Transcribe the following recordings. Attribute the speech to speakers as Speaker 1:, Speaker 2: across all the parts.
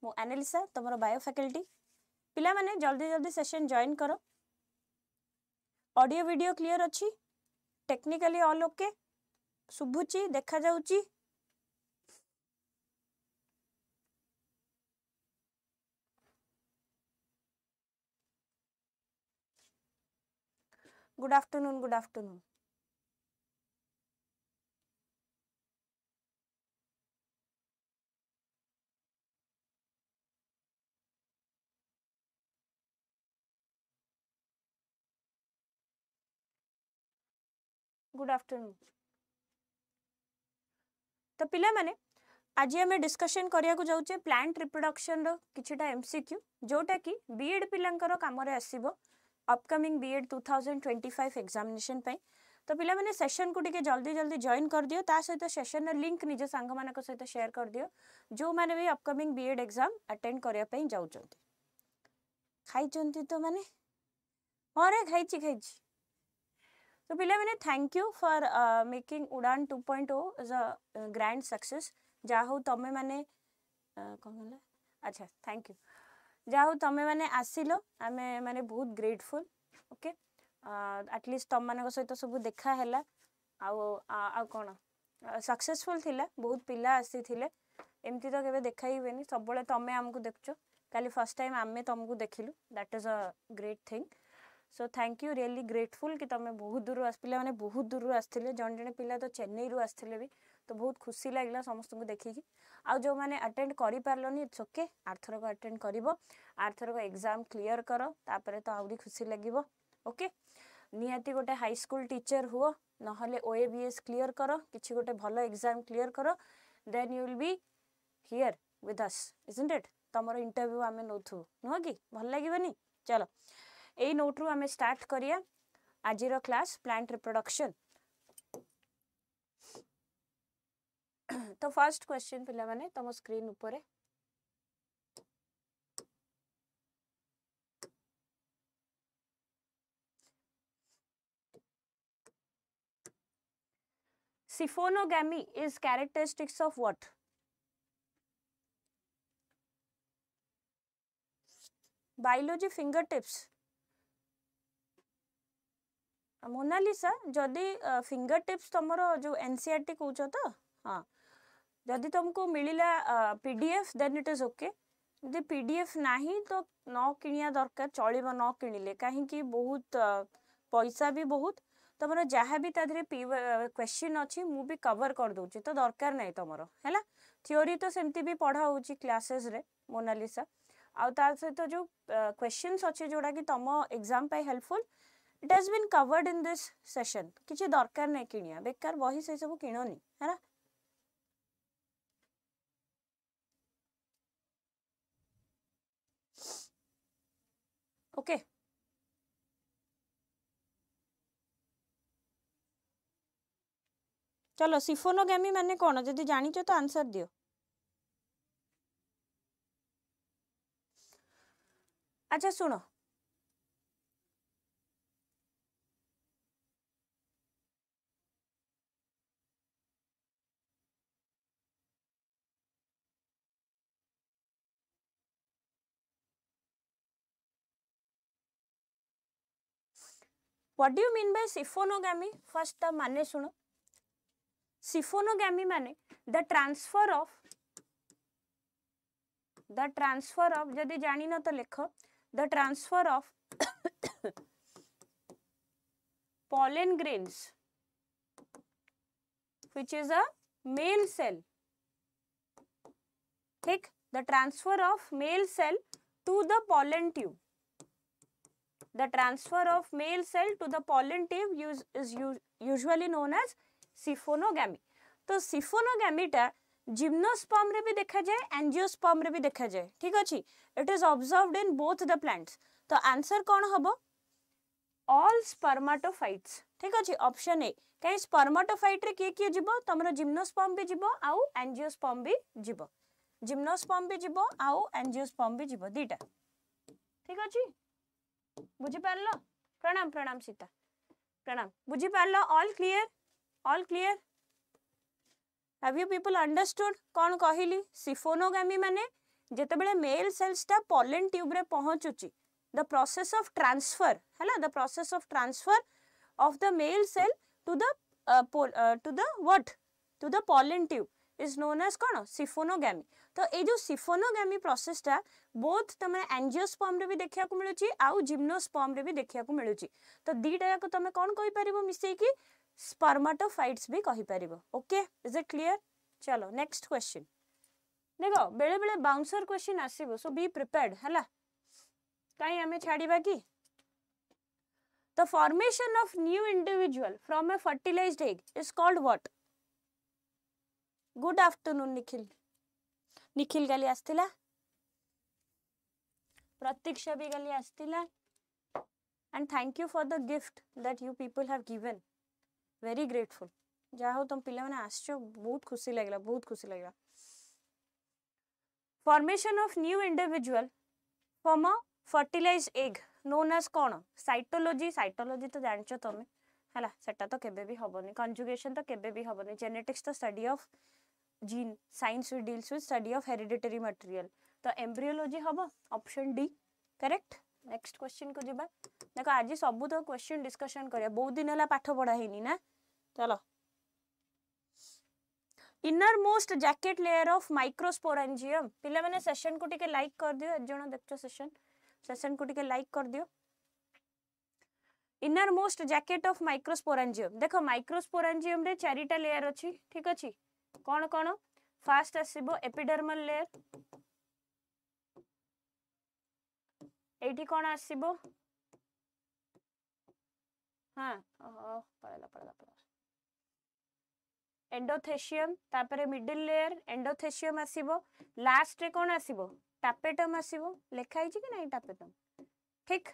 Speaker 1: मु एनालिसा तुम bio faculty पिला माने जल्दी जल्दी सेशन जॉइन करो ऑडियो वीडियो क्लियर अच्छी टेक्निकली ऑल ओके शुभुची देखा जाउची good afternoon good afternoon good afternoon तो पिला माने आज आम डिस्कशन करिया को जाउचे प्लांट रिप्रोडक्शन रो किछिटा एमसीक्यू जोटा कि बीएड पिलांकर काम रे आसीबो अपकमिंग बीएड 2025 एग्जामिनेशन पे तो पिला माने सेशन को टिके जल्दी जल्दी जॉइन कर दियो ता सहित सेशन रो लिंक निज संग मानक सहित शेयर कर दियो जो माने भी अपकमिंग बीएड एग्जाम अटेंड करिया पे जाउचंती खाई चंती तो माने अरे खाइची खाइची तो पिला मैंने थैंक यू फॉर मेकिंग उड़ान 2.0 एज अ ग्रैंड सक्सेस जा हो तमे माने कौन अच्छा थैंक यू जा हो तमे माने आसिलो आमे माने बहुत ग्रेटफुल ओके एटलीस्ट तम मान सहित सब देखा हैला आ कौन सक्सेसफुल थिला बहुत पिला आसी थिले एमती तो केबे देखा ही बेनी सब बळे तमे हमकु देखचो काली फर्स्ट टाइम आमे तुमको देखिलु that is a great thing so thank you really grateful कि तुम बहुत दूर पिला माने बहुत दूर आसते जन जन पिला तो चेन्नई रु आसते भी तो बहुत खुशी लगला समस्त को देखिकी आ जो मैंने अटेंड करि पारलोनी इट्स ओके आर्थर को अटेंड करिवो आर्थर को एग्जाम क्लियर करो तापरे तो आउरी खुशी लागिवो ओके निहाती गोटे हाई स्कूल टीचर हुओ नहले ओएबीएस क्लियर करो किछि गोटे भलो एग्जाम क्लियर करो then you will be here with us isn't it तमरो इंटरव्यू आमे नोथु नुह कि भल लागिवनी चलो ए नोट रु आमे स्टार्ट करिया आजिरो क्लास प्लांट रिप्रोडक्शन तो फर्स्ट क्वेश्चन पिला माने तम स्क्रीन ऊपर siphonogamy is characteristics of what biology finger tips Monalisa जदि फिंगर टिप्स तुमरो जो एनसीईआरटी कहउछ तो हाँ जदि तुमको मिलिला PDF then it is okay जदि पीडीएफ नाही तो न किनिया दरकार चलिबो न किनिले काहे कि बहुत पैसा भी बहुत तमरो जहाँ भी ताधरे क्वेश्चन अच्छी मु भी कवर कर दूची तो दरकार नहीं तुमरो हैला थ्योरी तो सेमती भी पढ़ा होची क्लासेस रे मोनालिसा आ ता सहित जो क्वेश्चंस अच्छे जोड़ा कि तुम एग्जाम पे helpful it has been covered in this session किछि दरकार नहीं किनिया बेकार बही से सब किनोनी हैला ओके चलो सिफोनोगैमी माने कौन जदि जानिच तो आंसर दियो अच्छा सुनो what do you mean by siphonogamy first ता माने सुनो सिफोनोगैमी माने द ट्रांसफर ऑफ जदि जानी न तो लिख the transfer of pollen grains which is a male cell ठीक the transfer of male cell to the pollen tube the transfer of male cell to the pollen tube is usually known as सिफोनोगैमी तो सिफोनोगैमी टा gymnosperm रे भी देखा जाए angiosperm रे भी देखा जाए ठीक अच्छी it is observed in both the plants तो आंसर कौन हबो ऑल स्पर्माटोफाइट्स ठीक अच्छे ऑप्शन ए कहीं स्पर्माटोफाइट रे किए जीवो तुमरो जिम्नोस्पर्म भी जीवो आउ एंजियोस्पर्म भी जीवो जिम्नोस्पर्म भी जीवो आउ एंजियोस्पर्म भी जीवो दीटा ठीक अच्छी बुझी पारलो प्रणाम प्रणाम सीता प्रणाम बुझी पारलो all clear have you people understood कौन कहली सिफोनोगैमी माने जेतेबेले मेल सेल्स टा पोलन ट्यूब रे पहुंचुची द प्रोसेस ऑफ ट्रांसफर हैला the process of transfer of the male cell to the what to the pollen tube is known as कोन siphonogamy. तो ए जो सिफोनोगामी प्रोसेस टा बोथ तमे एंजियोस्पर्म रे भी देखिया को मिलुची आउ जिम्नोस्पर्म रे भी देखिया को मिलुची। तो दीटा याक तमे कोन कहि परिबो मिसई की स्पर्मेटोफाइट्स भी कहि परिबो। Okay is it clear? चलो नेक्स्ट क्वेश्चन देखो बेले बेले बाउंसर क्वेश्चन आसीबो सो बी प्रिपेयर्ड हैला काई हमें छाड़ीबा की। The formation of new individual from a fertilized egg is called what? Good afternoon Nikhil. Nikhil गाली आस्तिला, प्रतीक्षा भी गाली आस्तिला, and thank you for the gift that you people have given. Very grateful. जा हो तुम पिला मैंने आश्चो बहुत खुशी लगला बहुत खुशी लगला। Formation of new individual from a fertilized egg known as कौन साइटोलॉजी। साइटोलॉजी तो जानचो तमे हला सेटा तो केबे भी हबनी, कंजुगेशन तो केबे भी हबनी, जेनेटिक्स तो study of gene, science we deals with study of hereditary material. तो एम्ब्रियोलॉजी हबो option D correct. Next question को जिबा देखो आज सब तो क्वेश्चन डिस्कशन करिया बहुत दिन हला पाठ पढ़ा हेनी ना। चलो inner most jacket layer of microsporangium पिला माने सेशन को टिके लाइक कर दियो जण देखचो सेशन को टिके लाइक कर दियो। Inner most jacket of microsporangium देखो माइक्रोस्पोरेंजियम रे चारिटा लेयर अछि ठीक अछि कोन कोन फास्ट आसीबो एपिडर्मल लेयर एठी कोन आसीबो हां पड़ला एंडोथेशियम तापरे मिडिल लेयर एंडोथेशियम आसीबो लास्ट रे कोन आसीबो टापेटम आसीबो लेखा हिची कि नहीं टापेटम ठीक।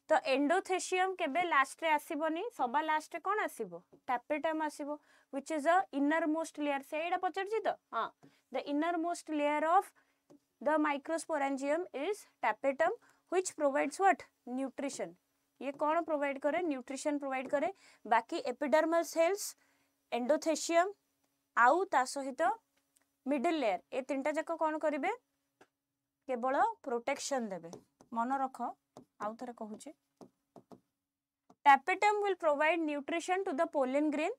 Speaker 1: तो एंडोथेशियम केबे लास्ट रे आसीबोनी सबा लास्ट रे कोन आसीबो टापेटम आसीबो which is a inner most layer से एडा पचरजी तो हां the inner most layer of the microsporangium is tapetum which provides what nutrition. ये कौन प्रोवाइड करे न्यूट्रिशन प्रोवाइड करे। बाकी एपिडर्मल सेल्स एंडोथेशियम आउ ता सहित मिडिल लेयर ए तीनटा जाक कौन करिवे केवल प्रोटेक्शन देबे। मन रख आउ थरे कहूची tapetum will provide nutrition to the pollen grain.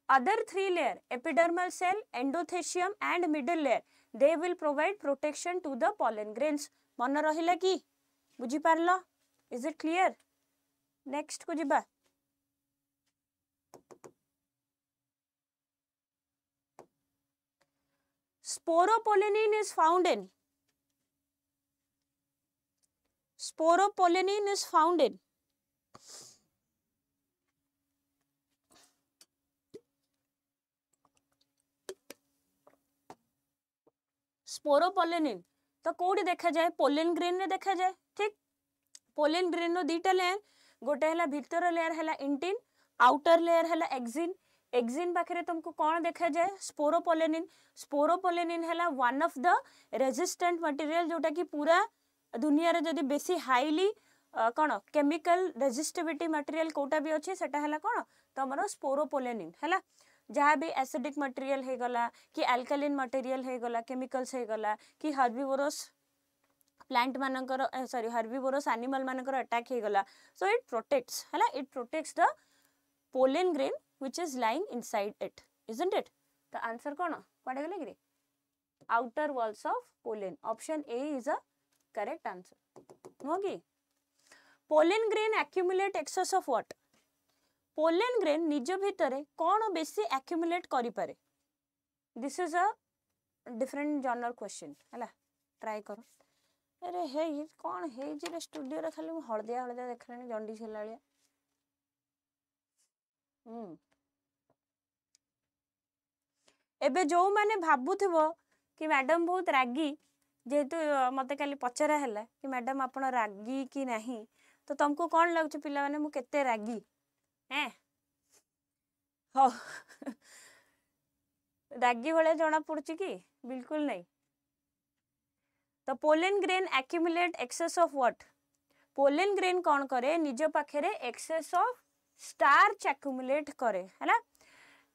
Speaker 1: Other three layer epidermal cell endothecium and middle layer they will provide protection to the pollen grains. मन रहिला की बुझी पारलो? Is it clear? नेक्स्ट को जिबा sporopollenin is found in sporopollenin is found in sporopollenin तो कोडी देखा जाए पोलेन ग्रेन रे देखा जाए ठीक। पोलेन ग्रेन रो दीटा लेयर गोटे हला भीतर लेयर हला इंटिन आउटर लेयर हला एक्सिन। एक्सिन पाखरे तुमको कौन देखा जाए स्पोरोपोलेनिन। स्पोरोपोलेनिन हला one of the resistant material जोटा कि पूरा दुनिया रे जदी बेसी हाईली कौन केमिकल रेजिस्टिविटी मटेरियल कोटा भी अच्छे सेटा हला कौन तमरो स्पोरोपोलेनिन हला। जहाँ भी एसिडिक मटेरियल है गला कि अल्कालिन मटेरियल है गला केमिकल्स है गला कि हर्बिवोरस प्लांट मानकर सॉरी हर्बिवोरस एनिमल मानकर अटैक है गला सो इट प्रोटेक्ट्स हला it protects the pollen grain which is lying inside it isn't it। the answer कौन पड़े गले कि outer walls of pollen option A is a correct answer होगी। pollen grain accumulate excess of what pollen grain निज भितरे कौन बेसी accumulate करि पारे। this is a different genre question हला try करो। अरे हे ये कौन हे जे स्टूडियो रे खाली हळदिया हळदिया देखलानी जंडी छलालिया एबे जो माने भाबुथिबो कि मैडम बहुत रागी जेहेतु मते काली पचरा हैला कि मैडम आपण रागी कि नहीं तो तुमको कौन लगछ पिला माने मु केते रागी हैं हो रागी वाले जना पड़ची कि बिल्कुल नहीं। तो pollen grain accumulate excess of what pollen grain कौन करे निज पाखरे एक्सेस ऑफ स्टार्च एक्यूमुलेट करे हैला।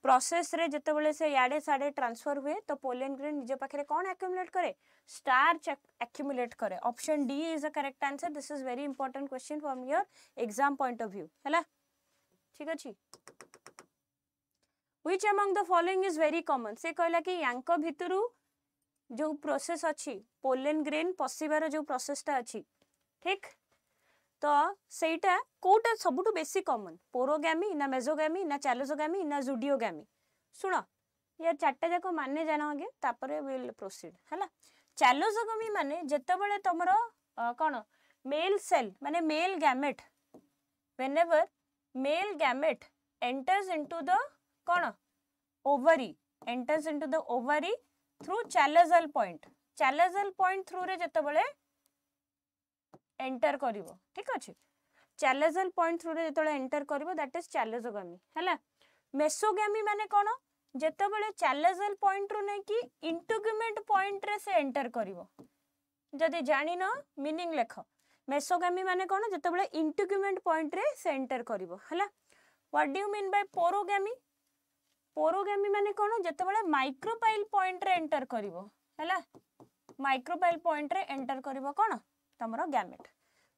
Speaker 1: प्रोसेस रे जेतेबेले से याडे साडे ट्रांसफर हुए तो पोलन ग्रेन निज पाखे कौन एक्युमुलेट करे स्टार्च एक्युमुलेट करे option D is the correct answer this is very important question from your exam point of view हैला ठीक अछि which among the following is very common से कहला कि यांको भितरु जो प्रोसेस अछि पोलन ग्रेन पसिबार जो प्रोसेसटा अछि ठीक तो सेटा कोटा सबुठु बेसी कॉमन पोरोगैमी ना मेसोगैमी ना चैलोसोगैमी ना जुडियोगैमी सुनो ये चारटा जाको माने जानो आगे तापरे विल प्रोसीड हैला चैलोसोगैमी माने जेतेबेले तमरो कोन मेल सेल माने male gamete whenever male gamete enters into the cone ovary enters into the ovary through challosal point through रे जेतेबेले एंटर करिवो ठीक अछि चैलोसल पॉइंट थ्रू रे जेतेबेले एंटर करिवो दैट इज चैलोसोगैमी हैला मेसोगैमी माने कोन जेतेबेले चैलोसल पॉइंट रो नै कि इंटीग्यूमेंट पॉइंट रे से एंटर करिवो जदि जानि न मीनिंग लेख मेसोगैमी माने कोन जेतेबेले इंटीग्यूमेंट पॉइंट रे से एंटर करिवो हैला what do you mean by porogamy माने कोन जेतेबेले माइक्रोपाइल पॉइंट रे एंटर करिवो हैला माइक्रोपाइल पॉइंट रे एंटर करिवो कोन तमरो गैमेट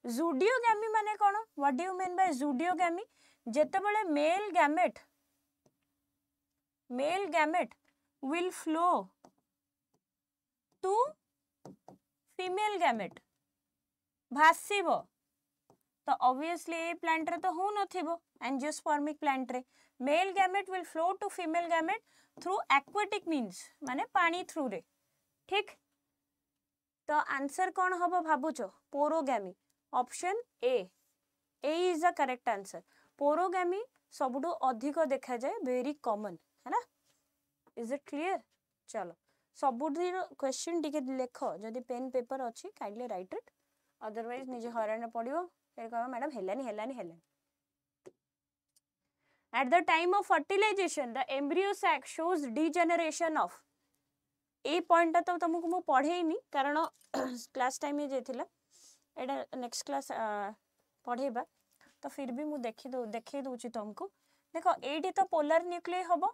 Speaker 1: जुडियोगैमी माने कोन what do you mean by जुडियोगैमी जेतेबेले male gamete will flow to female gamete भासीबो तो ऑब्वियसली ए प्लांट रे तो हो नथिबो एंजियोस्पर्मिक प्लांट रे male gamete will flow to female gamete through aquatic means माने पानी थ्रू रे ठीक तो आंसर कौन हम भावुच porogamy option A is the correct answer porogamy सबुठु अधिक देखा जाए वेरी कॉमन है ना इज इट क्लियर चलो सबुठी क्वेश्चन टिके लेख जदि पेन पेपर अच्छी काइंडली राइट इट अदरवाइज निजे हरान पड़ो फिर कह madam हेलानी at the time of fertilization the embryo sac shows degeneration of A point तो तुमको मु पढ़ेनी कारण क्लास टाइम में जेथिला एटा नेक्स्ट क्लास पढ़ेबा तो फिर भी मु देखै दोची तुमको देखो एठी तो पोलर न्यूक्लिय हबो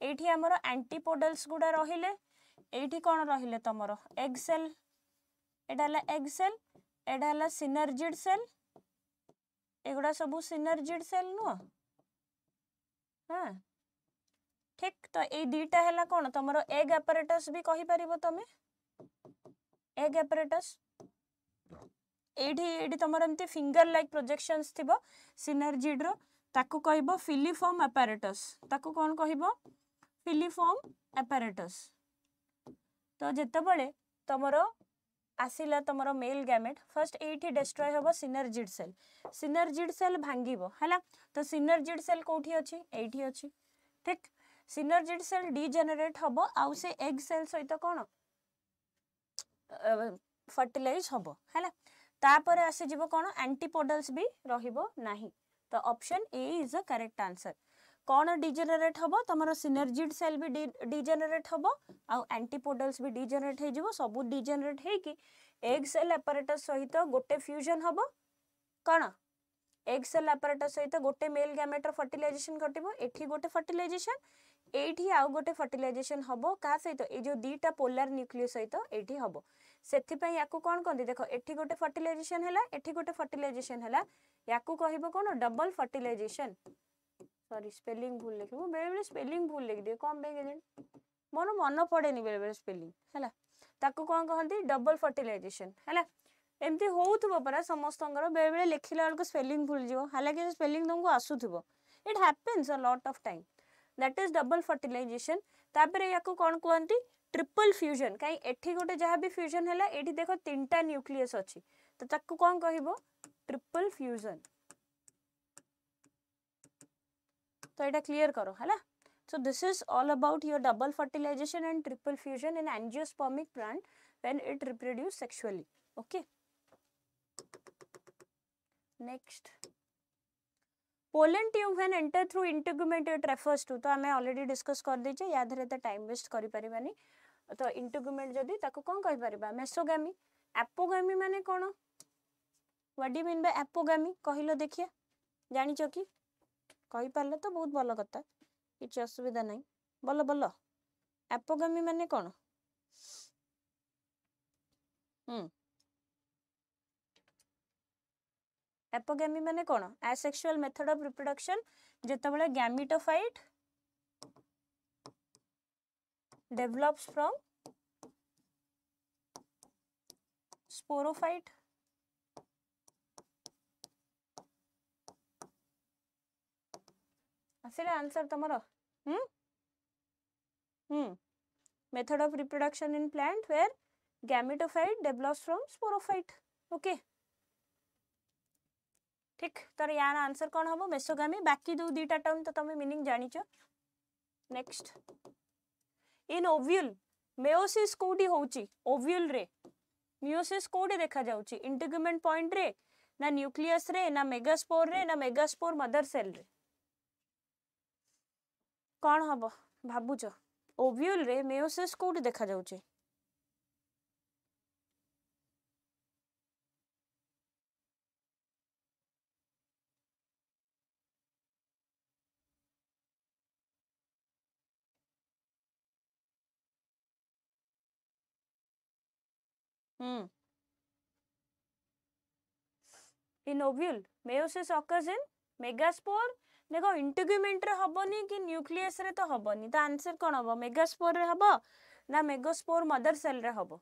Speaker 1: एठी हमरो एंटीपोडल्स गुडा रहिले एठी कोन रहिले तमरो एग सेल एटा हला एग सेल एटा हला सिनर्जिड सेल एगुडा सब सिनर्जिड सेल नो हां ठीक तो ए दीटा हैला कोन तमरो एग apparatus भी कहि परिबो तमे एग apparatus एडी तमरो एमती फिंगर लाइक प्रोजेक्शंस थिबो सिनर्जिड रो ताकू कहबो फिलीफॉर्म apparatus ताकू कोन कहबो फिलीफॉर्म apparatus तो जेते बळे तमरो आसिला तमरो मेल गैमेट फर्स्ट एठी डिस्ट्रॉय होबो सिनर्जिड सेल भांगीबो हैला तो सिनर्जिड सेल कोठी अछि एठी अछि ठीक सिनर्जिड सेल डीजेनरेट हबो आउ से एग सेल सहित कोन फर्टिलाइज हबो हैला तापर आसे जीवो कोन एंटीपोडल्स भी रहिबो नाही तो option A is the correct answer cone degenerate हबो तमरो सिनर्जिड सेल भी डीजेनरेट हबो आउ एंटीपोडल्स भी डीजेनरेट हे जीवो सब डीजेनरेट हे कि एग सेल apparatus सहित गोटे फ्यूजन हबो कोन एग सेल apparatus सहित गोटे मेल गैमेट रो फर्टिलाइजेशन घटिबो एठी गोटे फर्टिलाइजेशन एठी आउ गोटे फर्टिलाइजेशन हबो का सहित ए जो दीटा पोलर न्यूक्लियस सहित एठी हबो सेथि पई याकू कोन कोंदी देखो एठी गोटे फर्टिलाइजेशन हैला एठी गोटे फर्टिलाइजेशन हैला याकू कहबो कोन डबल फर्टिलाइजेशन सॉरी स्पेलिंग भूल लिखबो बेले स्पेलिंग भूल लिख दे कम बे गेजन मन पड़ेनी बेले स्पेलिंग हैला ताकू कोन कहंती डबल फर्टिलाइजेशन हैला एमती होउथबो परा समस्तंगर बेले लिखिला बेलको स्पेलिंग भूल जिवो हालांकि स्पेलिंग तुमको आसुथबो it happens a lot of time that is double fertilization तापरे याकू कोन कहंती ट्रिपल फ्यूजन काई एठी गोटे जहा भी फ्यूजन हैला एठी देखो तीनटा न्यूक्लियस अछि तो ताकू कोन कहिबो ट्रिपल फ्यूजन तो एटा क्लियर करो हैला so this is all about your double fertilization and triple fusion in angiospermic plant when it reproduce sexually okay next pollen tube when enter through integument it refers to तो हमें already discuss कर दै छै याद रहते time waste करि परिबानी तो integument जदी ताको कोन कहि परिबा मेसोगामी एपोगामी माने कोन what do you mean by apogamy कहिलो देखिए जानि छ कि कहि पारले तो बहुत भलो कथा किसी असुविधा नहीं बोलो बोलो एपोगामी माने कौन एपोगामी माने कौन एसेक्सुअल मेथड ऑफ रिप्रोडक्शन जेतेबेले गैमेटोफाइट डेवलप्स फ्रॉम स्पोरोफाइट आसिला आंसर तमरो method of reproduction in plant where gametophyte develops from sporophyte okay ठीक तर यार आंसर कौन हम मेसोगामी बाकी दो दीटा टर्म तो तुम मीनिंग जानिच नेक्स्ट इन ओव्यूल मेयोसिस कोडी होउची ओव्यूल रे मियोसिस कोडी देखा जाउची इंटीग्यूमेंट पॉइंट रे ना न्यूक्लियस रे ना मेगास्पोर मदर सेल रे कौन हम भाबुच ओव्यूल रे मेयोसिस कोडी देखा जाउची in ovule meiosis occurs in megaspore देखो इंटीग्यूमेंट रे हबनी कि न्यूक्लियस रे तो हबनी तो आंसर कौन हम मेगास्पोर रे हबो ना मेगास्पोर मदर सेल रे हबो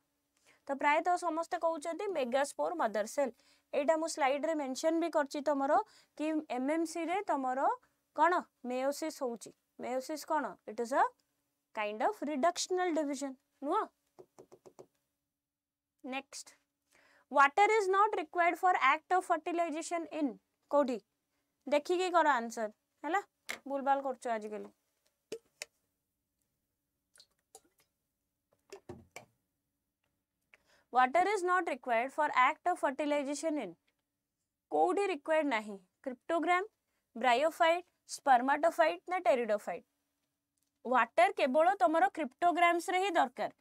Speaker 1: तो प्राय तो समस्त कहउछंती मेगास्पोर मदर सेल एटा मु स्लाइड रे मेंशन भी करछि तमरो कि एमएमसी रे तमरो कौन मेयोसिस होउची मेयोसिस कौन it is a kind of reductional division no next water is not required for act of fertilization in कोडी देखिए करो आंसर हैला बुलबाल करछो आज गेले water is not required for act of fertilization in कोडी रिक्वायर्ड नहीं क्रिप्टोग्राम ब्रायोफाइट स्पर्माटोफाइट ना टेरिडोफाइट वाटर केवल तुमरो क्रिप्टोग्राम्स रे ही दरकार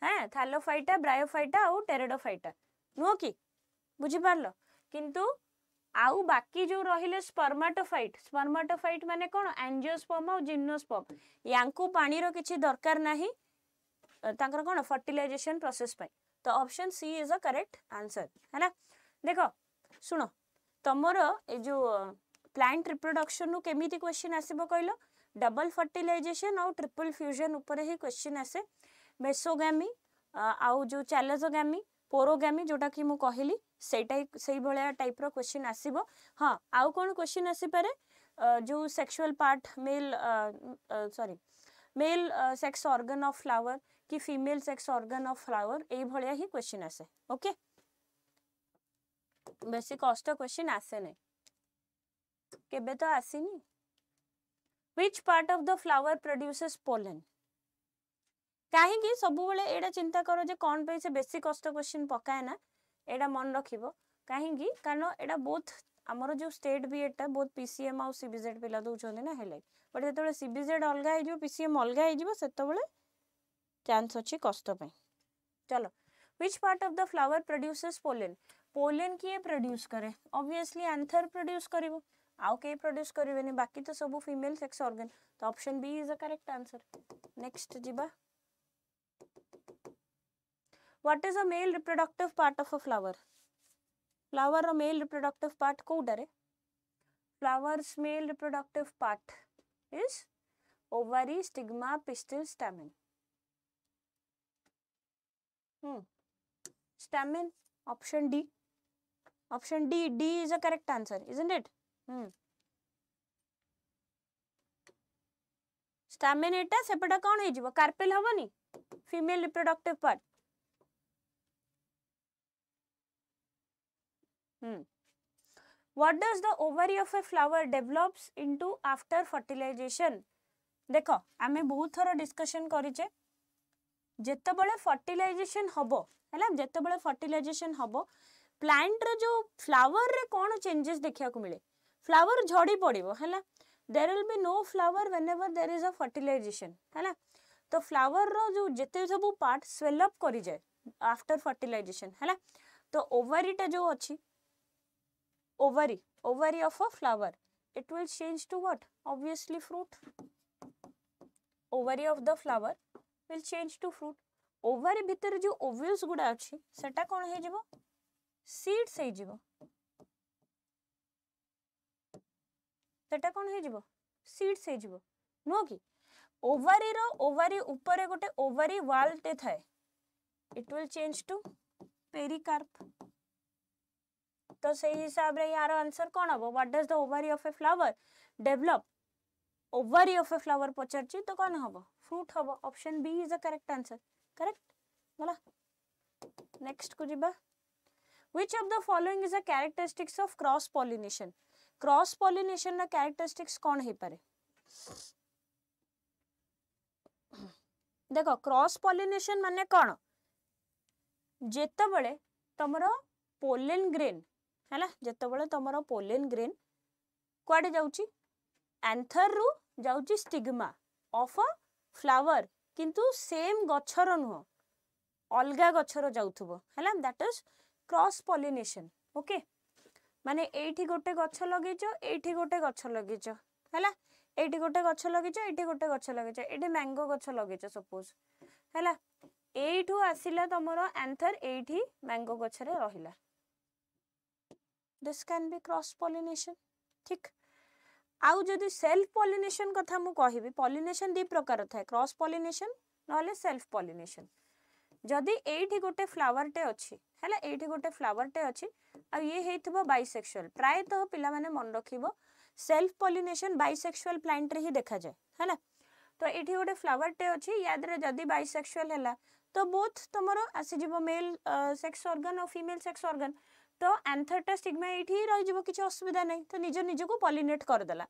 Speaker 1: हैं थैलोफाइटा ब्रायोफाइटा और टेरिडोफाइटा नुह कि बुझी पारलो किंतु आउ बाकी जो रहिले स्पर्माटोफाइट माने कोन एंजियोस्पर्म और जिम्नोस्पर्म यांकु पानी रो किछि दरकार नाही तांकर कोन फर्टिलाइजेशन प्रोसेस पय तो option C is a correct answer है ना देखो सुनो तमरो ए जो प्लांट रिप्रोडक्शन नु केमिति क्वेश्चन आसीबो कहलो डबल फर्टिलाइजेशन और ट्रिपल फ्यूजन ऊपर ही क्वेश्चन आसे मेसोगामी आउ जो चैलेजोगामी पोरोगामी जोटा कि मु कहली सेई भलिया टाइप रो क्वेश्चन आसीबो हां आउ कोन क्वेश्चन आसी पारे जो sexual part male sex organ of flower कि female sex organ of flower एई भलिया ही क्वेश्चन आसे ओके बेसिक कष्ट क्वेश्चन आसे नै केबे तो आसीनी which part of the flower produces pollen कहीं सब बेले एडा चिंता करो जे कौन पे से बेसी कष्ट क्वेश्चन पकाए ना एडा मन रखिबो कहीं कारण एडा बहुत हमर जो स्टेट बी एटा बहुत पीसीएम और सीबीजेड पिला दउछन ना हेले बट जेतबे सीबीजेड अलगा हे जो पीसीएम अलगा हे जिवो सेतबेले चांस अछि कष्ट पे चलो which part of the flower produces pollen pollen किए प्रोड्यूस करे ऑब्वियसली एंथर प्रोड्यूस करिवो आउ के प्रोड्यूस करिवेनी बाकी तो सब फीमेल सेक्स ऑर्गन तो option B is the correct answer next जिबा what is a male reproductive part of a flower flower रो मेल रिप्रोडक्टिव पार्ट कोडा रे flowers male reproductive part is ovary stigma pistil stamen stamen option D is a correct answer isn't it stamen एटा सेपटा कोन हे जिवो carpel हबनी female reproductive part what does the ovary of a flower develops into after fertilization देखो आमे बहुत थोड़ा discussion करिचे जेतेबेले fertilisation हबो हैला जेतेबेले फर्टिलाइजेशन हबो प्लांट रे जो फ्लावर रे कोन चेंजेस देखिया को मिले फ्लावर झड़ी पड़िबो हैला there will be no flower whenever there is a fertilization हैला तो फ्लावर रो जो जेते सब पार्ट स्वेल अप करि जाय आफ्टर फर्टिलाइजेशन हैला तो ओवरी टा जो अछि ovary of a flower it will change to what obviously fruit ovary of the flower will change to fruit. Ovary भितर जो ovules गुड़ा अच्छी सेटा कौन है जीवो seeds है जीवो सेटा कौन है जीवो seeds है जीवो नो कि ovary ऊपर गोटे ovary wall टे थाए it will change to pericarp. तो सही हिसाब रे यार आंसर कौन हबो what does the ovary of a flower develop ovary of a flower पचारची तो कौन हबो फ्रूट हबो option B is the correct answer correct गला नेक्स्ट को जिबा which of the following is a characteristics of cross pollination ना characteristics कौन हे पारे देखो क्रॉस पॉलिनेशन माने कौन जेते बळे तमरो पोलेन ग्रेन हैला जेते बळे तमरो पोलेन ग्रेन क्वाडे जाउची एंथर रु जाउची स्टिग्मा ऑफ अ फ्लावर किंतु सेम गछर नुह अलगा गछर जाउथबो हैला that is cross pollination okay माने एठी गोटे गछ लगेचो एठी गोटे गछ लगेचो हैला एठी गोटे गछ लगेचो एठी गोटे गछ लगेचो एठी मैंगो गछ लगेचो सपोज हैला एठू आसिला तमरो एंथर एठी मैंगो गछरे रहिला this can be cross pollination ठीक आउ जदि सेल्फ पॉलिनेशन कथा मु कहिबी पॉलिनेशन दी प्रकार थाए क्रॉस पॉलिनेशन नले सेल्फ पॉलिनेशन जदि एठी गोटे फ्लावर टे अछि हैला एठी गोटे फ्लावर टे अछि आ ये हेथिबो बाइसेक्सुअल प्राय तो पिला माने मन रखिबो सेल्फ पॉलिनेशन बाइसेक्सुअल प्लांट रे ही देखा जाए हैला तो एठी गोटे फ्लावर टे अछि याद रे जदि बाइसेक्सुअल हैला तो बोथ तमरो आसी जीवो मेल सेक्स ऑर्गन और फीमेल सेक्स ऑर्गन तो एंथरटा स्टिग्मा एठी रहि जीवो किछ असुविधा नै तो निज को पॉलिनेट कर देला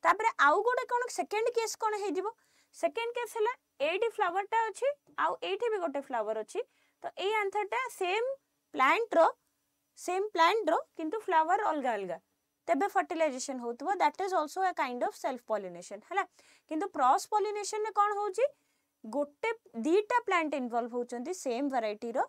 Speaker 1: तापरे आउ गोटे कोन सेकंड केस कोन हे जीवो सेकंड केस हैला एठी फ्लावर टा अछि आउ एठी भी गोटे फ्लावर अछि तो ए एंथरटा सेम प्लांट रो किंतु फ्लावर अलगा अलगा तेबे फर्टिलाइजेशन होतबो that is also a kind of self pollination हैला किंतु क्रॉस पॉलिनेशन ने कोन होउची गोटे दीटा प्लांट इन्वॉल्व होचंदी सेम वैरायटी रो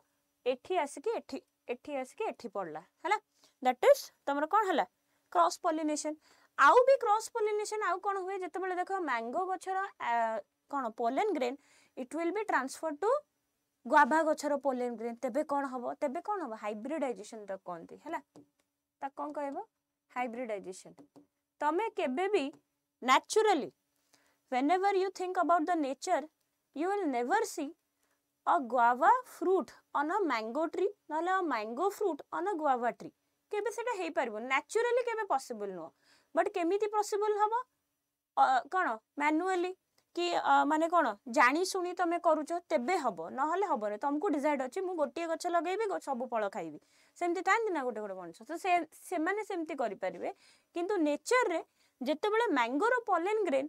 Speaker 1: एठी आसिके एठी पड़ला हैला दैट इज तमरो कोन हैला क्रॉस पॉलिनेशन आउ भी क्रॉस पॉलिनेशन आउ कोन हुए जते बेले देखो मैंगो गछरो कोन pollen grain it will be transfer to guava गछरो पोलन ग्रेन तेबे कोन हबो हाइब्रिडाइजेशन त कोनती हैला ता कोन कहबो हाइब्रिडाइजेशन तमे केबे भी naturally whenever you think about the nature you will never see a guava fruit on a mango tree nale a mango fruit on a guava tree केबे सेटा हे परबो naturally केबे possible नो बट केमिति possible हबो कोन manually कि माने कोन जानी सुनी तमे करूचो तेबे हबो नहले हबो रे तुमको डिसाइड अछि मु गोटिए गछ लगेबी सब फळ खाइबी सेमति तांदी ना गोटे गोटे मनुष्य तो से माने सेमति करि परिबे किंतु नेचर रे जेते बेले मैंगो रो पोलन ग्रेन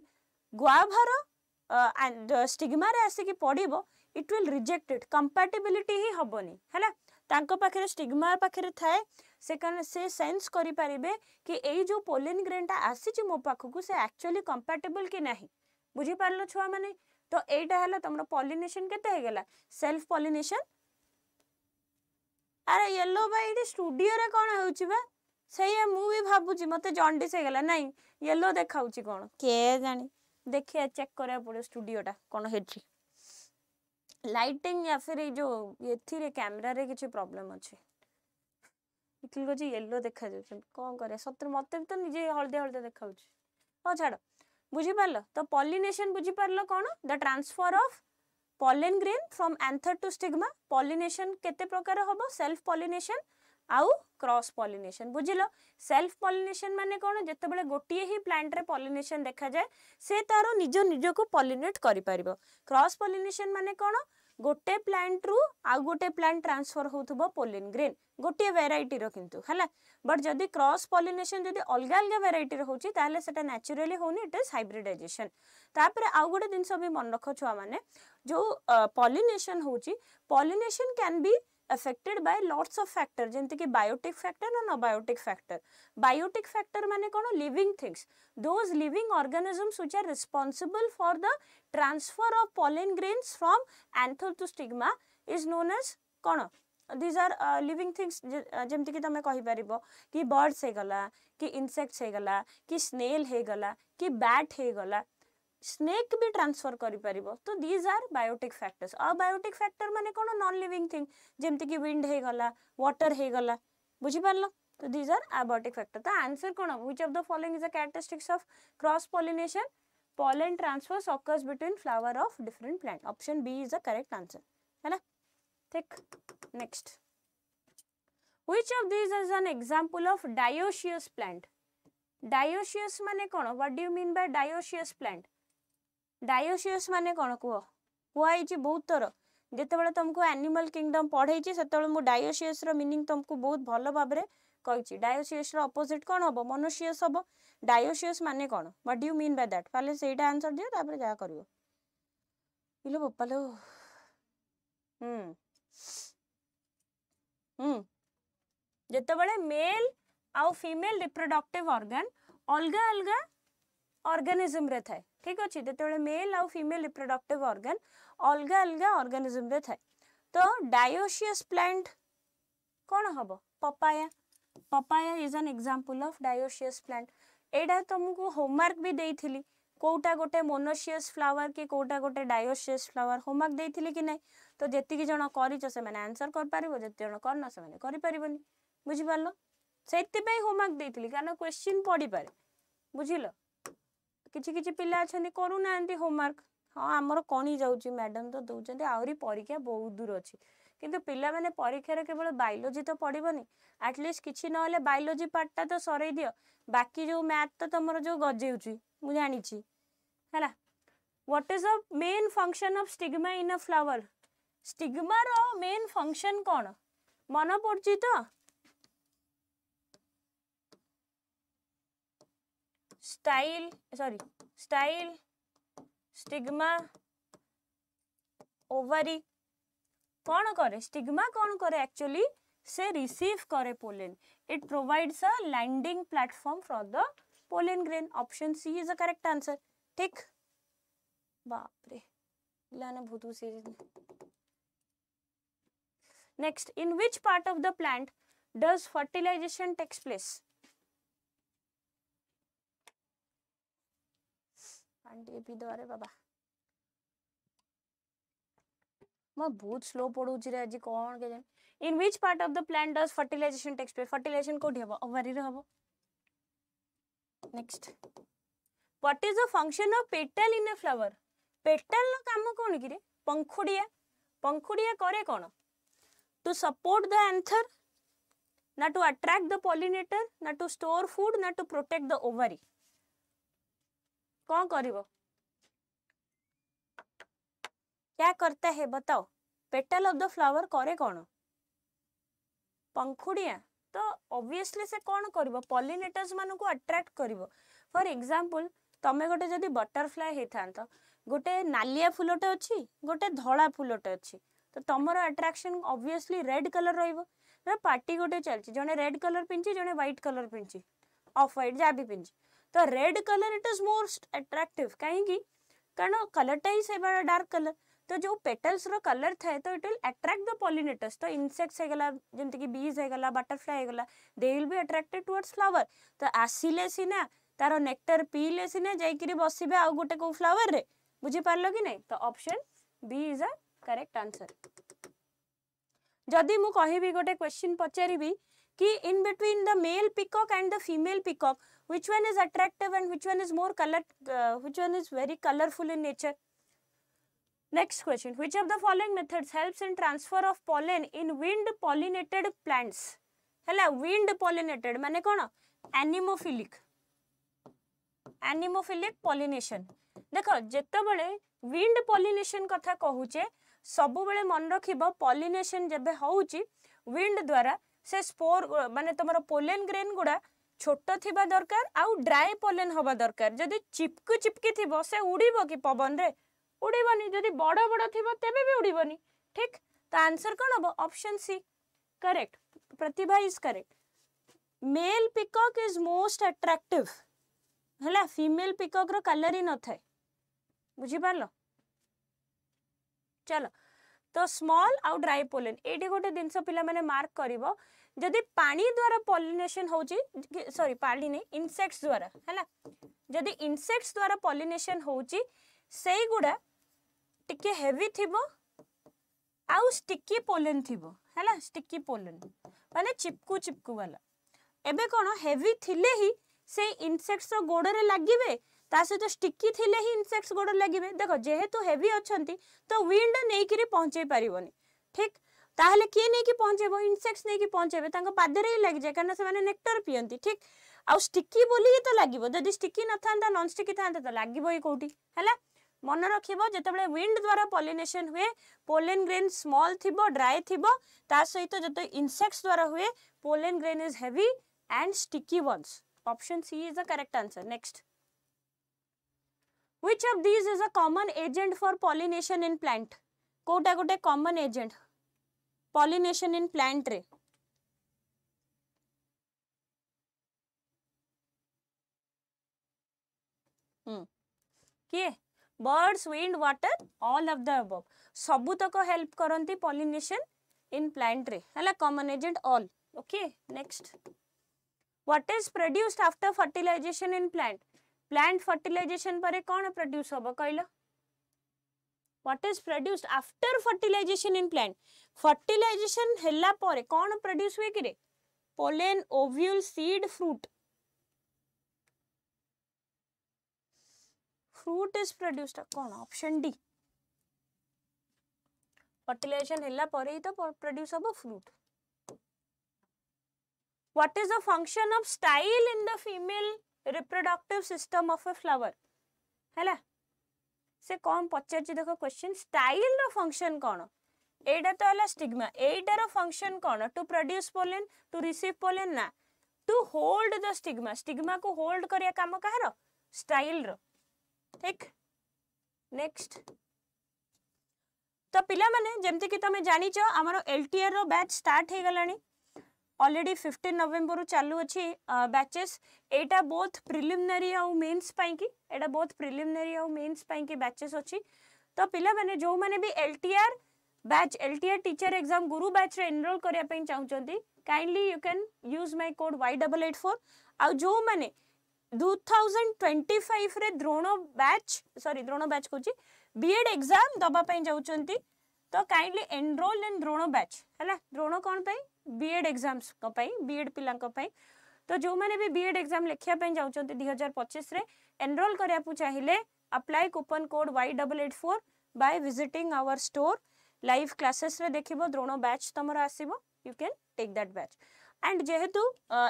Speaker 1: गुआभा रो स्टिग्मा रे आसी कि पडिबो it will reject it compatibility ही हबोनी हैला तांको पाखरे स्टिग्मा पाखरे थाए से सेंस करि परिबे कि एई जो पोलन ग्रेनटा आसी छि मो पाखकु से एक्चुअली कंपैटिबल कि नाही बुझी पारलो छुआ माने तो एटा हला तमरो पॉलिनेशन केते हे गेला सेल्फ पॉलिनेशन अरे येलो भाई एटी स्टूडियो रे कोन होउछि बा सही मु भी भाबुछि मते जॉन्डिस हे गेला नाही येलो देखाउछि कोन के जानी देखिए चेक करे पड़े स्टूडियोटा कोन हेछि लाइटिंग या फिर जो एथि रे कैमरा रे किछि प्रॉब्लम अछि इकल को जी येलो देखा जाउछ कोन करे सत्र मते तो निजे हळदे हळदे देखाउछि ओ छाड़ बुझी पारलो तो पॉलिनेशन बुझी पारलो कोन the transfer of pollen grain from anther to stigma pollination केते प्रकार हबो सेल्फ पॉलिनेशन आउ क्रॉस पॉलिनेशन बुझिलो सेल्फ पॉलिनेशन माने कोन जते बेले गोटिए ही प्लांट रे पॉलिनेशन देखा जाए से तारो निज को पॉलिनेट करि परिबो क्रॉस पॉलिनेशन माने कोन गोटे प्लांट रु आउ गोटे प्लांट ट्रांसफर होथबो पोलन ग्रेन गोटे वैरायटी रो किंतु हला बट जदी क्रॉस पॉलिनेशन जदी अलगा अलगा वैरायटी रो होची ताले सेटा नेचुरली होनी इट इज हाइब्रिडाइजेशन तापरे आउ गोटे दिन सब भी मन रखो छुआ माने जो पॉलिनेशन होची pollination can be affected by lots of factors जेंति कि बायोटिक फैक्टर और अबायोटिक फैक्टर बायोटिक फैक्टर माने कोन living things those living organisms which are responsible for the transfer of pollen grains from anther to stigma is known as cone these are living things जेंति कि तमे कहि परिबो कि birds हे गला कि insects हे गला कि स्नेल हे गला कि बैट हे गला स्नेक भी ट्रांसफर करि परिबो तो these are biotic factors abiotic factor माने कोन नॉन लिविंग थिंग जेमति कि विंड हे गला वाटर हे गला बुझी पारलो तो दीज आर अबायोटिक फैक्टर तो answer cone which of the following is the characteristics of cross pollination pollen transfers occurs between flower of different plant option B is the correct answer है ना ठीक next which of these is an example of dioecious plant dioecious माने कोन what do you mean by dioecious plant dioecious माने कोन कुआई छि बहुत थर जेतेबेले तुमको animal kingdom पढ़ाई छि सेतेबेले मु dioecious रो मीनिंग तुमको बहुत भलो भाबरे कहिछि dioecious रो अपोजिट कोन हबो monoecious हबो dioecious माने कोन what do you mean by that पहले सेटा आंसर दियो तापर जा करियो इलो बप्पालो जेतेबेले मेल आउ फीमेल रिप्रोडक्टिव ऑर्गन अलगा अलगा ऑर्गेनिज्म रे थाए ठीक अछि जेतेबेले मेल आउ फीमेल रिप्रोडक्टिव ऑर्गन अलगा अलगा ऑर्गेनिज्म रे थाए तो dioecious प्लांट कोन हबो papaya is an example of dioecious plant एडा तुमको होमवर्क भी देइथिली कोटा गोटे मोनोशियस फ्लावर कि कोटा गोटे डायोशियस फ्लावर होमवर्क देइथिली कि नहीं तो जेति कि जण करिछ से माने आंसर कर पारिबो जेति जण करना से माने करि पारिबोनी बुझि पारलो सेति पे होमवर्क देइथिली कारण क्वेश्चन पढि पारे बुझिलो किछि किछि पिला अछनी करू नांती होमवर्क हां हमर कोनी जाउची मैडम तो दउचंती आउरी परीक्षा बहुत दूर अछि किंतु पिला माने परीक्षा रे केवल बायोलॉजी तो पढिबोनी एटलीस्ट किछि नहले बायोलॉजी पार्टटा तो सरै दियो बाकी जो मैथ तो तमरो जो गजेउची मु जानि छी हैला what is the main function of stigma in a flower stigma रो मेन फंक्शन कोन मन पड़ची तो स्टाइल स्टिग्मा ओवरी कौन करे स्टिग्मा कौन करे एक्चुअली से रिसीव करे pollen it provides a landing platform for the pollen grain option C is the correct answer ठीक बाप रे लाने भूतू से next in which part of the plant does fertilization takes place आंटी भी दरे बाबा मैं बहुत स्लो पढुची रे आज कोन के जान in which part of the plant does fertilization takes place fertilization कोठी हबो ओवरी रे हबो next what is the function of petal in a flower petal नो काम कोन कि रे पंखुड़िया करे कोन टू सपोर्ट द एंथर ना टू अट्रैक्ट द पॉलिनेटर ना टू स्टोर फूड ना टू प्रोटेक्ट द ओवरी कौन करिवो क्या करता है बताओ पेटल ऑफ द फ्लावर करे कौन पंखुड़िया तो ऑब्वियसली से कौन करिवो पॉलिनेटर्स मानु को अट्रैक्ट करिवो फॉर एग्जांपल तमे गोटे जदी बटरफ्लाई हेथांत गोटे नालिया फुलटे अछि गोटे धळा फुलटे अछि तो तमरो अट्रैक्शन ऑब्वियसली रेड कलर रहिवो ना पार्टी गोटे चलछि जने रेड कलर पिंची जने व्हाइट कलर पिंची ऑफ व्हाइट जा भी पिंची तो red colour it is most attractive काहे की कारण कलरटा ही से बड़ा डार्क कलर तो जो पेटल्स रो कलर थाए तो it will attract the pollinators तो इंसेक्ट्स हे गला जेंति कि बीज हे गला बटरफ्लाई हे गला they will be attracted towards flower तो आसीले सिना तारो नेक्टर पीले सिना जाईकरी बसिबे आ गोटे को फ्लावर रे बुझी पारलो कि नहीं तो option B is a correct answer जदी मु कहिबी गोटे क्वेश्चन पचारिबी कि in between the male peacock and the female peacock which one is attractive and which one is more color which one is very colorful in nature next question which of the following methods helps in transfer of pollen in wind pollinated plants hela wind pollinated माने कोन एनिमोफिलिक pollination देखो जेते बेले wind pollination कथा कहूचे सब बेले मन रखिबो pollination जेबे होउची wind द्वारा से स्पोर माने तमरो पोलन ग्रेन गुडा छोटो थिबा दरकार आउ ड्राई पोलन हबा दरकार जदी चिपकी थिबो से उड़ीबो कि पवन रे उड़ीबनी जदी बड़ बड़ थिबो तबे भी उड़ीबनी ठीक तो आंसर कोन हबो option C correct Pratibha is correct male peacock is most attractive हला फीमेल पिकॉक रो कलर ही न थाए बुझी पारलो चलो तो स्मॉल आउ ड्राई पोलन एटी गोटे जिनस पिला माने मार्क करिवो जदि पानी द्वारा पॉलिनेशन होची सॉरी पानी नहीं इंसेक्ट्स द्वारा हैला जदि इंसेक्ट्स द्वारा पॉलिनेशन होची सेई गुडा टिके हेवी थिबो आउ स्टिकी पोलन थिबो हैला स्टिकी पोलन माने चिपकू चिपकू वाला एबे कोन हेवी थिले ही से इंसेक्ट्स रो गोडरे लागिबे ता सहित स्टिकी थिले ही इंसेक्ट्स गोडर लागिबे देखो जेहेतु हेवी अछंती तो विंड नै करी पहुंचे परिबोनी ठीक ताहले किए नै कि पहुंचेबो इंसेक्ट्स नै कि पहुंचेबे तांको पादरे ही लागि जाय कारण से माने नेक्टर पियंती ठीक आ स्टिकी बोली ही तो लागिबो जदि स्टिकी न थांदा नॉन स्टिकी थांदा तो लागिबो ही कोठी हैला मन रखिबो जेतेबेले विंड द्वारा पॉलिनेशन हुए पोलन ग्रेन स्मॉल थिबो ड्राई थिबो ता सहित जते इंसेक्ट्स द्वारा हुए pollen grain is heavy and sticky once option C is the correct answer next Which of these is a common agent for pollination in plant? कोटा गोटे common agent pollination in plant रे किए birds wind water all of the above सबु तक help करंती pollination in plant रे हला common agent all okay next what is produced after fertilization in plant plant fertilization परे कौन प्रोड्यूस होबो कहलो what is produced after fertilization in plant fertilization हल्ला परे कौन प्रोड्यूस हुए कि pollen ovule seed fruit is produced कौन ऑप्शन डी fertilization हल्ला परे ही तो प्रोड्यूस होबो fruit what is the function of style in the female reproductive system of a flower हैला से कौन पचार देखो क्वेश्चन स्टाइल रो फंक्शन कौन एटा तो हला स्टिग्मा एटार फंक्शन कौन to produce pollen to receive pollen ना to hold the stigma stigma को होल्ड करिया काम कहार स्टाइल रो ठीक नेक्स्ट तो पिला माने जेमति कि तमे जानि छ हमरो एलटीआर रो बैच स्टार्ट हे गलानी ऑलरेडी 15 नवंबर चालू अच्छी बैचेस एटा बोथ प्रिलिमिनरी और मेंस पाई की एटा बोथ प्रिलिमिनरी और मेंस पाई की बैचेस अच्छी तो पिला माने जो माने भी LTR batch LTR teacher exam गुरु बैच रे एनरोल करिया पई चाहउचंती kindly you can use my code Y884 आ जो माने 2025 रे द्रोण बैच कोची बीएड एग्जाम दबा पई जाउचंती तो काइंडली एनरोल इन द्रोण बैच हैला द्रोण कोन पई बीएड एग्जाम्स को पई बीएड पिला को पई तो जो माने भी बीएड एग्जाम लेखिया पई जाउचंती 2025 रे एनरोल करिया पु चाहिले apply coupon code Y884 by visiting our store live classes रे देखिबो द्रोण बैच तमरा आसीबो you can take that batch and जेहेतु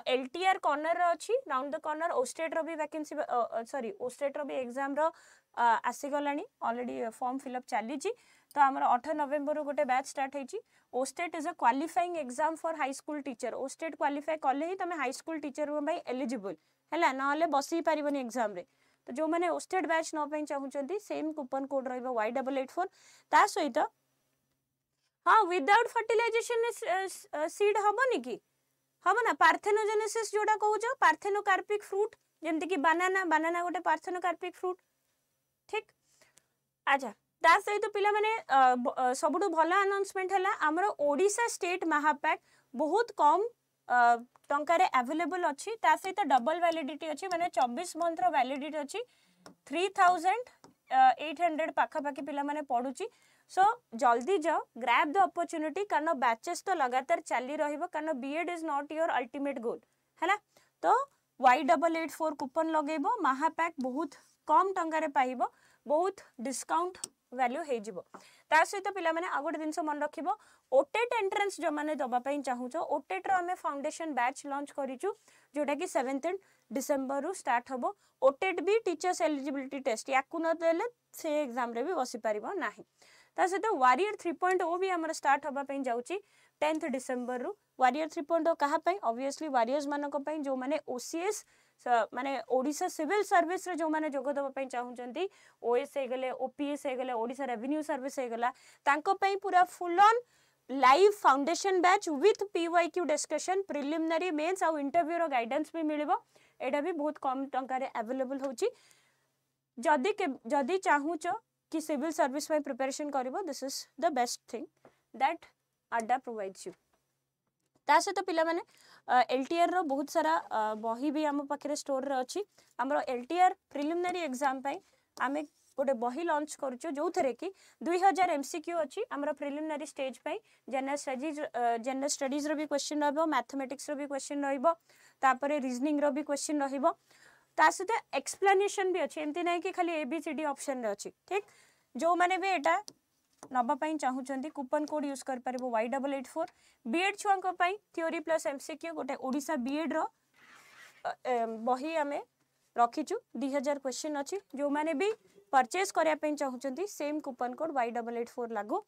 Speaker 1: एलटीआर कॉर्नर अछि राउंड द कॉर्नर ओस्टेट रो भी वैकेंसी सॉरी ओस्टेट रो भी एग्जाम रो आसी गलानी ऑलरेडी फॉर्म फिलअप चली छी तो हमर 8 नवंबर गोटे बैच स्टार्ट हेची OSTET is a qualifying exam for high school teacher OSTET qualify कले ही तमे हाई स्कूल टीचर भाई एलिजिबल हैला नले बसी परिबनी एग्जाम रे तो जो माने ओस्टेट बैच न पई चाहुचंती सेम कूपन कोड रहइबो Y884 ता सहित हां विदाउट फर्टिलाइजेशन सीड हबनी की हबो ना पार्थेनोजेनेसिस जोडा कहउछो पार्थेनोकार्पिक फ्रूट जेमति कि बनाना गोटे पार्थेनोकार्पिक फ्रूट ठीक अच्छा ता सहित पिला माने सबुठु भला अनाउंसमेंट हला हमरो ओडिशा स्टेट महापैक बहुत कम टंका रे अवेलेबल अछि ता सहित डबल वैलिडिटी अछि माने 24 मंथ रो वैलिडिटी अछि 3800 पाखा पाखी पिला माने पडुची सो जल्दी जाओ ग्रैब द अपॉर्चुनिटी कारण बैचेस तो लगातार चली रहिबो कारण B Ed is not your ultimate goal हैला तो Y884 कूपन लगेबो महापैक बहुत कम टंका रे पाइबो बहुत डिस्काउंट वैल्यू हे जिवो ता सहित पिला माने आ गोटे दिनस मन रखिबो ओटेट एंट्रेंस जो माने दबा पई चाहूचो ओटेट रो हमें फाउंडेशन बैच लॉन्च करिचु जोटा कि 7th डिसेंबर रु स्टार्ट हबो ओटेट भी टीचर्स एलिजिबिलिटी टेस्ट याकु न देले से एग्जाम रे भी बसी परिबो नाही ता सहित वारियर 3.0 भी हमर स्टार्ट हबा पई जाउची 10th डिसेंबर रु वारियर 3.0 कहा पई ऑब्वियसली वारियर्स मानक पई जो माने ओसीएस माने ओडिशा सिविल सर्विस रे जो माने जोग दबा पई चाहउचंती ओएस हे गले ओपीएस हे गले ओडिशा रेवेन्यू सर्विस हे गला तांको पई पूरा full on live foundation batch with PYQ discussion preliminary mains आ इंटरव्यू रो गाइडेंस भी मिलिबो एटा भी बहुत कम टंका रे अवेलेबल होची जदी चाहूचो कि सिविल सर्विस में प्रिपरेशन करिवो this is the best thing that Adda provides you ता सहित पिला माने एलटीआर रो बहुत सारा बही भी आम पाखे स्टोर रे अछि हमरो एलटीआर प्रिलिमिनरी एग्जाम पई आमे गोटे बही लॉन्च करूछु जो थरे कि 2000 एमसीक्यू अछि हमरो प्रिलिमिनरी स्टेज पई जनरल स्टडीज रो भी क्वेश्चन रहबो मैथमेटिक्स रो भी क्वेश्चन रहइबो तापरे रीजनिंग रो भी क्वेश्चन रहइबो ता सहित एक्सप्लेनेशन भी अछि एमती नै कि खाली एबीसीडी ऑप्शन रे अछि ठीक जो माने भी एटा नबा पई चाहूचंती कूपन कोड यूज कर परबो Y884 बीएड छुआंको पई थ्योरी प्लस एमसीक्यू गोटे ओडिशा बीएड रो बही आमे रखिचु 2000 क्वेश्चन अछि जो माने भी परचेज करिया पई चाहूचंती सेम कूपन कोड Y884 लागू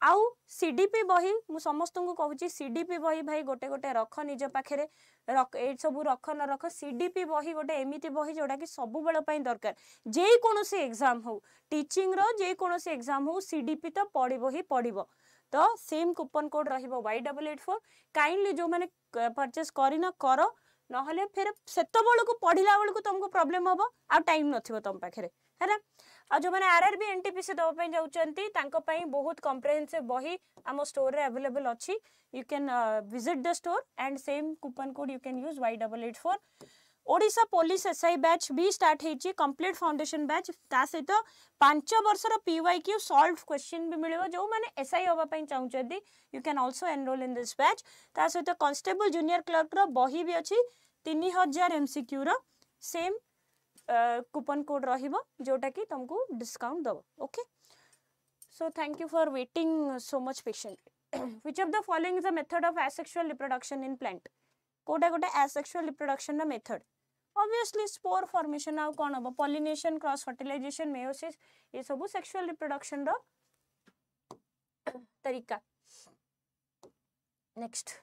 Speaker 1: आउ सीडीपी बही मु समस्त को कहूची सीडीपी बही भाई गोटे गोटे रख निज पाखरे रख ए सब रख न रख सीडीपी बही गोटे एमिति बही जोडा कि सब बेल पई दरकार जे कोनोसी एग्जाम हो टीचिंग रो जे कोनोसी एग्जाम हो सीडीपी तो पड़िबो ही पड़िबो तो सेम कूपन कोड रहिबो Y884 काइंडली जो माने परचेज करी न करो नहले फिर सेतो बेल को पढिला बेल को तुमको प्रॉब्लम होबो आ टाइम नथिबो तुम पाखरे हैना आ जो माने आरआरबी एनटीपीसी दो पई जाउचंती तांको पई बहुत कॉम्प्रिहेंसिव बही आम स्टोर रे अवेलेबल अछि you can visit the store and same coupon code you can use Y884 Odisha police SI batch भी स्टार्ट हेची कंप्लीट फाउंडेशन बैच ता सहित 5 वर्ष रो पीवाईक्यू सॉल्व क्वेश्चन भी मिलिबो जो माने एसआई होबा पई चाहउचंती you can also enroll in this batch ता सहित कांस्टेबल जूनियर क्लर्क रो बही भी अछि 3000 एमसीक्यू रो सेम कूपन कोड रहिबो जोटा कि तुमको डिस्काउंट दबो okay so thank you for waiting so much patient which of the following is a method of asexual reproduction in plant कोटा गोटे asexual रिप्रोडक्शन रा मेथड ऑब्वियसली स्पोर फॉर्मेशन आउ कोन हो पॉलिनेशन क्रॉस फर्टिलाइजेशन मेयोसिस ये सब sexual reproduction रो तरीका next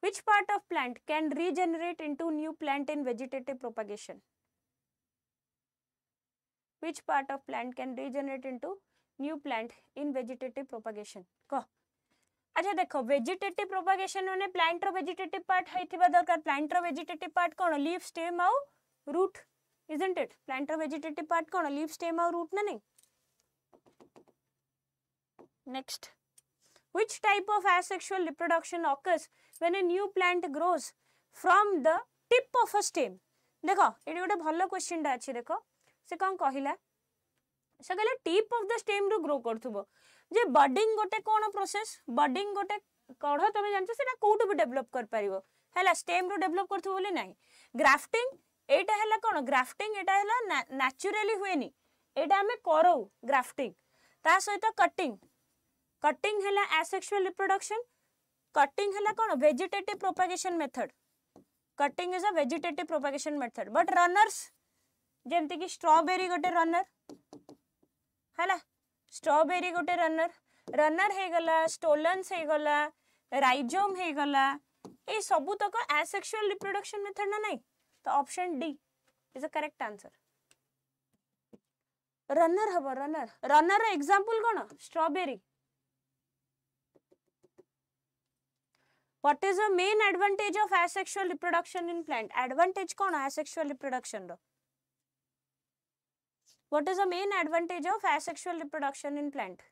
Speaker 1: which part of plant can regenerate into new plant in vegetative propagation which part of plant can regenerate into new plant in vegetative propagation को अच्छा देखो vegetative propagation माने plant रो vegetative part हैथिबा दरकार plant रो vegetative part कोन leaf stem आउ रूट isn't it प्लांट रो वेजिटेटिव पार्ट कोन लीफ स्टेम आउ रूट ना नहीं next which type of asexual reproduction occurs when a new plant grows from the tip of a stem देखो AD गोटे भलो क्वेश्चन टा अछि देखो से कोन कहिला से कहले टिप ऑफ द स्टेम रो ग्रो करथुबो जे बडिंग गोटे कोन प्रोसेस बडिंग गोटे कढ तमे जानछ सेटा कोउट भी डेवलप कर परिबो हैला स्टेम रो डेवलप करथु बोले नाही ग्राफ्टिंग एटा हैला कोन ग्राफ्टिंग एटा हैला नेचुरली हुएनी एटा हमें करो ग्राफ्टिंग ता सहित कटिंग कटिंग हैला asexual reproduction कटिंग हैला कोन vegetative propagation method cutting is a vegetative propagation method but runners जेमति कि स्ट्रॉबेरी गोटे रनर हैला स्ट्रॉबेरी गोटे रनर रनर हे गला स्टोलन्स हे गला राइजोम हे गला ए सब तक asexual reproduction मेथड ना नहीं तो option D is a correct answer runner हबो रनर रनर एग्जांपल कोन strawberry What is the main advantage of asexual reproduction in plant? Advantage कौन asexual reproduction रो? What is the main advantage of asexual reproduction in plant?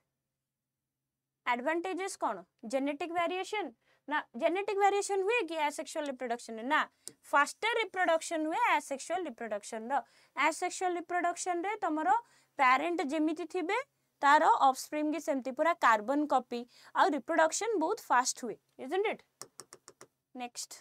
Speaker 1: Advantages कौन? Genetic variation ना genetic variation हुए कि asexual reproduction ना faster reproduction हुए asexual reproduction रो asexual reproduction रे तमरो parent जेमिति थिबे तारो offspring की सेमती पूरा कार्बन कॉपी और रिप्रोडक्शन बहुत फास्ट हुए isn't it next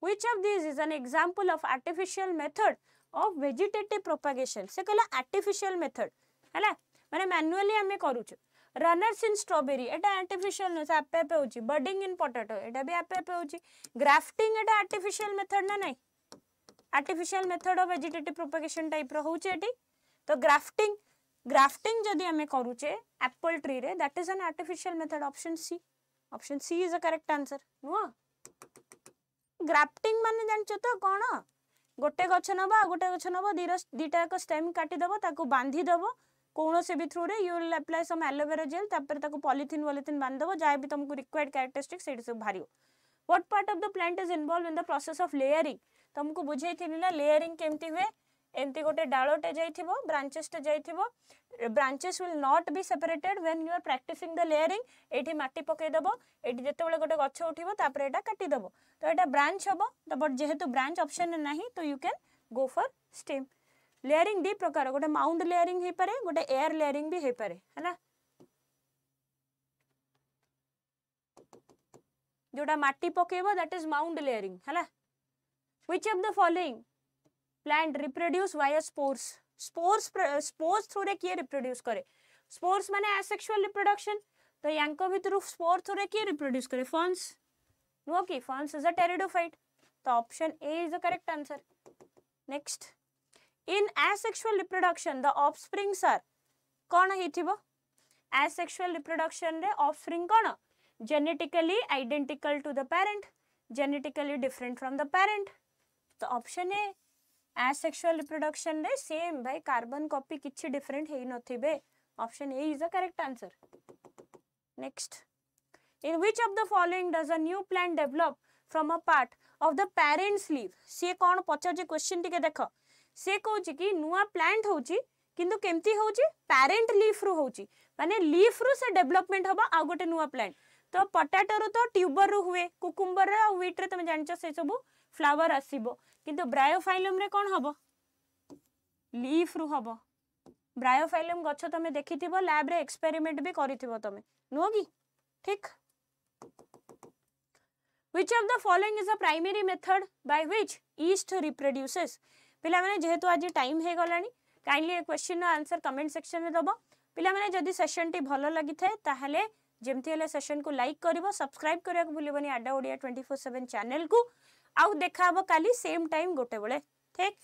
Speaker 1: which of these is an example of artificial method of vegetative propagation से कहला artificial method हैला माने मैन्युअली हमें करूछु रनर्स इन स्ट्रॉबेरी एटा आर्टिफिशियल न आपे आपे होची बडिंग इन पोटैटो एटा भी आपे आपे होची ग्राफ्टिंग एटा आर्टिफिशियल मेथड ना नहीं artificial method of vegetative propagation type रो होची एटी तो ग्राफ्टिंग जदि हमें करूचे एप्पल ट्री रे that is an artificial method option C is a correct answer no grafting माने जानचो तो कोन गोटे गछ नबा गोटे गछ नबा दीटा को स्टेम काटी दबो ताको बांधी दबो कोनो से भी थ्रू रे you will apply some aloe vera gel तापर ताको पॉलिथीन बांध दबो जाय भी तुमको रिक्वायर्ड कैरेक्टरिस्टिक्स सेट सब भारियो what part of the plant is involve in the process of layering तुमको बुझाई थिनी ना लेयरिंग केमती हुए एमती गोटे डालोटे जाइथिबो ब्रांचेस टे जाइथिबो branches will not be separated when you are practicing the layering एठी माटी पके दबो एठी जते बेले गोटे गछ उठिबो तापर एटा काटी दबो तो एटा ब्रांच हबो तो बट जेहेतु ब्रांच ऑप्शन नाही तो you can go for stem layering दी प्रकार गोटे माउंट लेयरिंग हे पारे गोटे एयर लेयरिंग भी हे पारे हैना जोटा माटी पकेबो दैट इज माउंट लेयरिंग हैला which of the following plant reproduce via spores spores through रे किए रिप्रोड्यूस करे spores माने asexual reproduction तो यांको भितरु spore through रे किए रिप्रोड्यूस करे ferns नो कि ferns is a pteridophyte तो option A is the correct answer next in asexual reproduction the offsprings are कोन हिथिबो asexual reproduction रे offspring कोन genetically identical to the parent genetically different from the parent तो option A asexual reproduction रे same भाई carbon copy किछि different हेई नथिबे option A is the correct answer next in which of the following does a new plant develop from a part of the parents leaf से कोन पचाजे question टिके देखो से कहूची कि नुआ प्लांट होची किंतु केमती होची पेरेंट लीफ रु होची माने लीफ रु से डेवलपमेंट हबा आ गोटे नुआ प्लांट तो पोटैटो रु तो ट्यूबर रु हुए कुकुम्बर रे आ व्हीट रे तुम जानचो से सब फ्लावर आसीबो किंतु ब्रायोफाइलम रे कोन हबो लीफ रु हबो ब्रायोफाइलम गछ तमे देखिथिबो लैब रे एक्सपेरिमेंट भी करिथिबो तमे नो की ठीक which of the following is a primary method by which yeast reproduces पिला माने जेहेतु आज टाइम हे गलानी काइंडली क्वेश्चन नो आंसर कमेंट सेक्शन में दबो पिला माने जदी सेशन टी भलो लागि थाए ताहले जेमती हेले सेशन को लाइक करिवो सब्सक्राइब करिया को भूलिबनी आडा ओडिया 24/7 चैनल को आउ देखाबो काली सेम टाइम गोटे बेले ठीक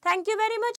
Speaker 1: थैंक यू वेरी मच।